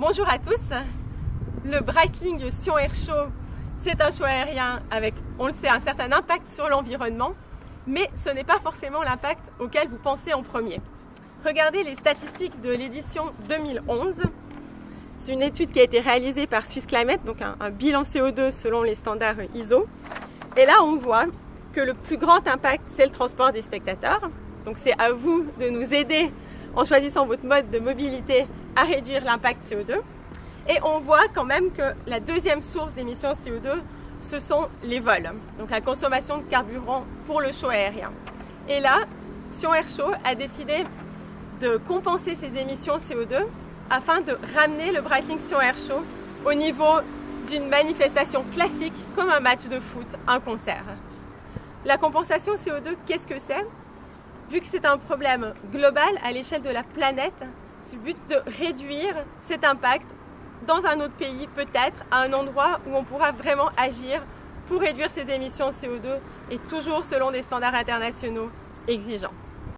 Bonjour à tous. Le Breitling Sion Air Show, c'est un show aérien avec, on le sait, un certain impact sur l'environnement, mais ce n'est pas forcément l'impact auquel vous pensez en premier. Regardez les statistiques de l'édition 2011. C'est une étude qui a été réalisée par Swiss Climate, donc un bilan CO2 selon les standards ISO. Et là, on voit que le plus grand impact, c'est le transport des spectateurs. Donc c'est à vous de nous aider en choisissant votre mode de mobilité à réduire l'impact CO2. Et on voit quand même que la deuxième source d'émissions CO2, ce sont les vols, donc la consommation de carburant pour le show aérien. Et là, Sion Air Show a décidé de compenser ces émissions CO2 afin de ramener le Breitling Sion Air Show au niveau d'une manifestation classique comme un match de foot, un concert. La compensation CO2, qu'est-ce que c'est ? Vu que c'est un problème global à l'échelle de la planète, c'est le but de réduire cet impact dans un autre pays, peut-être à un endroit où on pourra vraiment agir pour réduire ces émissions CO2 et toujours selon des standards internationaux exigeants.